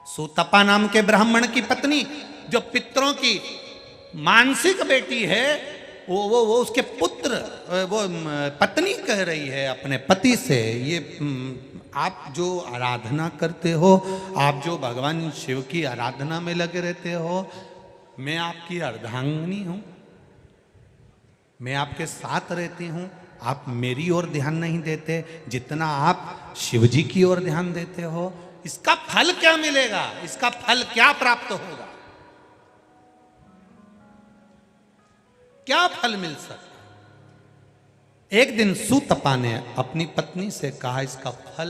सुतपा नाम के ब्राह्मण की पत्नी जो पितरों की मानसिक बेटी है, वो उसके पुत्र, वो पत्नी कह रही है अपने पति से, ये आप जो आराधना करते हो, आप जो भगवान शिव की आराधना में लगे रहते हो, मैं आपकी अर्धांगिनी हूं, मैं आपके साथ रहती हूं, आप मेरी ओर ध्यान नहीं देते जितना आप शिव जी की ओर ध्यान देते हो। इसका फल क्या मिलेगा, इसका फल क्या प्राप्त होगा, क्या फल मिल सकता? एक दिन सुतपा ने अपनी पत्नी से कहा, इसका फल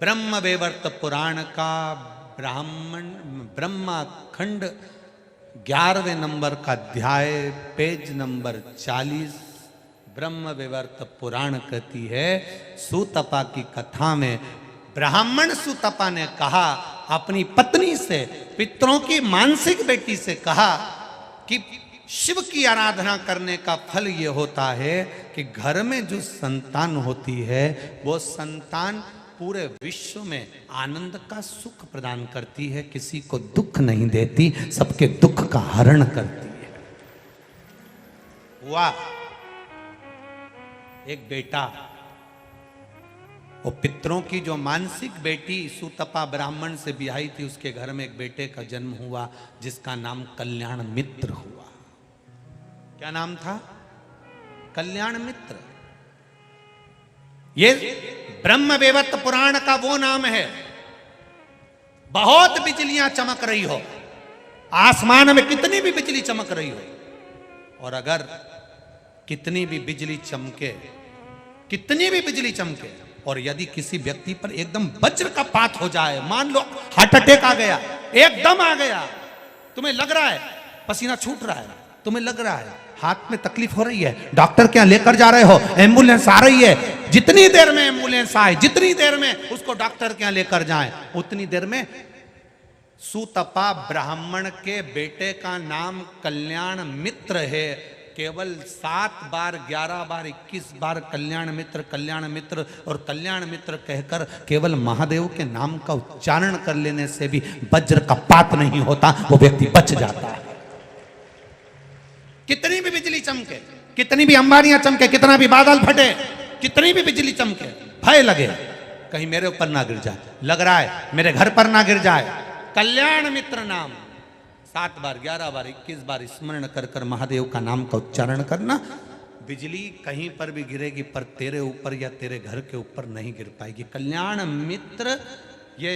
ब्रह्मवैवर्त पुराण का ब्रह्मा खंड 11वें नंबर का अध्याय पेज नंबर 40 ब्रह्मवैवर्त पुराण कहती है, सुतपा की कथा में ब्राह्मण सुतपा ने कहा अपनी पत्नी से, पितरों की मानसिक बेटी से कहा कि शिव की आराधना करने का फल ये होता है कि घर में जो संतान होती है वो संतान पूरे विश्व में आनंद का सुख प्रदान करती है, किसी को दुख नहीं देती, सबके दुख का हरण करती है। वाह! एक बेटा, वो पितरों की जो मानसिक बेटी सुतपा ब्राह्मण से ब्याही थी, उसके घर में एक बेटे का जन्म हुआ जिसका नाम कल्याण मित्र हुआ। क्या नाम था? कल्याण मित्र। ये ब्रह्मवैवर्त पुराण का वो नाम है, बहुत बिजलियां चमक रही हो, आसमान में कितनी भी बिजली चमक रही हो, और अगर कितनी भी बिजली चमके, कितनी भी बिजली चमके, और यदि किसी व्यक्ति पर एकदम वज्रपात हो जाए, मान लो हार्ट अटैक आ गया, एकदम आ गया, तुम्हें लग रहा है पसीना छूट रहा है, तुम्हें लग रहा है हाथ में तकलीफ हो रही है, डॉक्टर के यहां लेकर जा रहे हो, एम्बुलेंस आ रही है, जितनी देर में एम्बुलेंस आए, जितनी देर में उसको डॉक्टर के यहां लेकर जाएं, उतनी देर में सुतपा ब्राह्मण के बेटे का नाम कल्याण मित्र है। केवल 7 बार 11 बार 21 बार कल्याण मित्र और कल्याण मित्र कहकर केवल महादेव के नाम का उच्चारण कर लेने से भी वज्र का पात नहीं होता, वो व्यक्ति बच जाता है। कितनी भी बिजली चमके, कितनी भी अंबारियां चमके, कितना भी बादल फटे, कितनी भी बिजली चमके, भय लगे कहीं मेरे ऊपर ना गिर जाए, लग रहा है मेरे घर पर ना गिर जाए, कल्याण मित्र नाम 7 बार 11 बार 21 बार स्मरण कर कर महादेव का नाम का उच्चारण करना, बिजली कहीं पर भी गिरेगी पर तेरे ऊपर या तेरे घर के ऊपर नहीं गिर पाएगी। कल्याण मित्र ये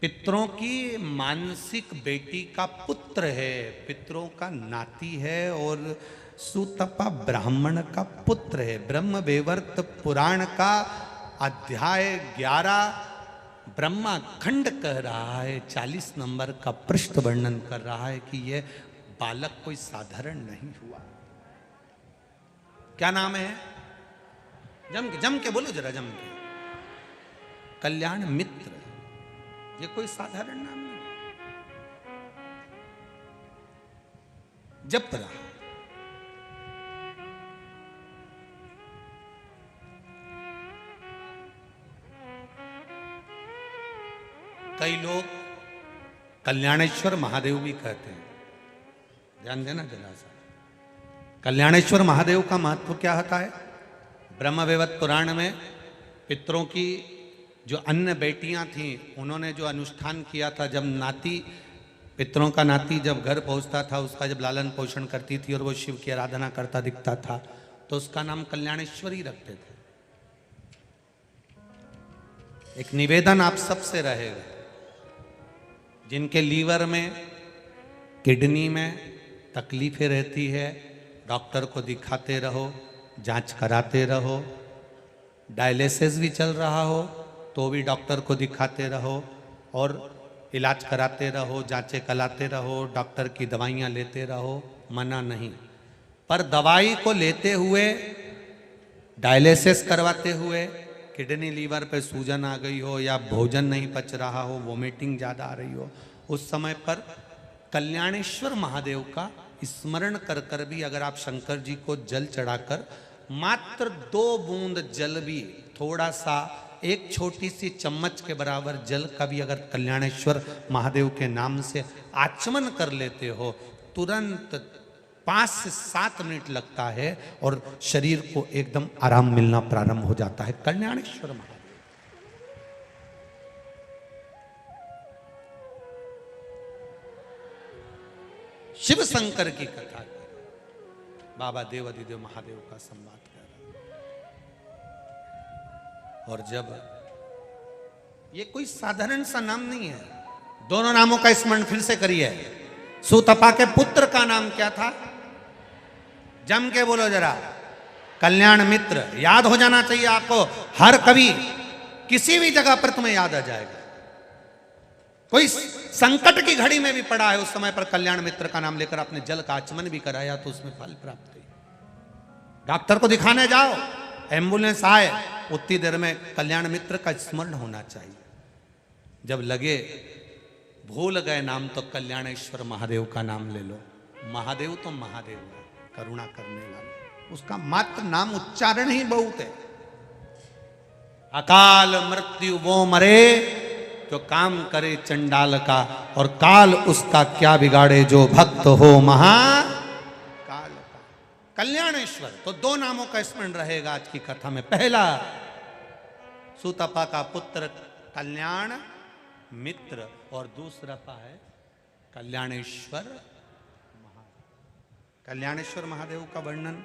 पितरों की मानसिक बेटी का पुत्र है, पितरों का नाती है और सुतपा ब्राह्मण का पुत्र है। ब्रह्मवैवर्त पुराण का अध्याय 11 ब्रह्मा खंड कह रहा है, 40 नंबर का पृष्ठ वर्णन कर रहा है कि यह बालक कोई साधारण नहीं हुआ। क्या नाम है? जम के बोलो जरा, जम के। कल्याण मित्र, ये कोई साधारण नाम नहीं। जप रहा, कई लोग कल्याणेश्वर महादेव भी कहते हैं, ध्यान देना जरा सा। कल्याणेश्वर महादेव का महत्व क्या होता है? ब्रह्मवैवर्त पुराण में पितरों की जो अन्य बेटियां थीं, उन्होंने जो अनुष्ठान किया था, जब नाती, पितरों का नाती जब घर पहुंचता था, उसका जब लालन पोषण करती थी और वो शिव की आराधना करता दिखता था, तो उसका नाम कल्याणेश्वरी रखते थे। एक निवेदन आप सबसे रहेगा, जिनके लीवर में, किडनी में तकलीफें रहती है, डॉक्टर को दिखाते रहो, जांच कराते रहो, डायलिसिस भी चल रहा हो तो भी डॉक्टर को दिखाते रहो और इलाज कराते रहो, जांचें कराते रहो, डॉक्टर की दवाइयाँ लेते रहो, मना नहीं। पर दवाई को लेते हुए, डायलिसिस करवाते हुए किडनी लीवर पे सूजन आ गई हो या भोजन नहीं पच रहा हो, वोमिटिंग ज़्यादा आ रही हो, उस समय पर कल्याणेश्वर महादेव का स्मरण कर कर भी अगर आप शंकर जी को जल चढ़ाकर मात्र 2 बूंद जल भी थोड़ा सा एक छोटी सी चम्मच के बराबर जल का भी अगर कल्याणेश्वर महादेव के नाम से आचमन कर लेते हो, तुरंत 5 से 7 मिनट लगता है और शरीर को एकदम आराम मिलना प्रारंभ हो जाता है। कल्याणेश्वर महादेव शिव शंकर की कथा, बाबा देवाधिदेव महादेव का संवाद कर रहा। और जब ये कोई साधारण सा नाम नहीं है, दोनों नामों का स्मरण फिर से करिए। सुतपा के पुत्र का नाम क्या था? जम के बोलो जरा, कल्याण मित्र। याद हो जाना चाहिए आपको, हर कवि किसी भी जगह पर तुम्हें याद आ जाएगा। कोई संकट की घड़ी में भी पड़ा है, उस समय पर कल्याण मित्र का नाम लेकर आपने जल का आचमन भी कराया तो उसमें फल प्राप्त हुई। डॉक्टर को दिखाने जाओ, एम्बुलेंस आए, उतनी देर में कल्याण मित्र का स्मरण होना चाहिए। जब लगे भूल गए नाम, तो कल्याणेश्वर महादेव का नाम ले लो। महादेव तो महादेव है, करुणा करने वाला, उसका मात्र नाम उच्चारण ही बहुत है। अकाल मृत्यु वो मरे जो काम करे चंडाल का, और काल उसका क्या बिगाड़े जो भक्त हो महाकाल का। कल्याणेश्वर, तो 2 नामों का स्मरण रहेगा आज की कथा में। पहला, सुतपा का पुत्र कल्याण मित्र, और दूसरा है कल्याणेश्वर महादेव। कल्याणेश्वर महादेव का वर्णन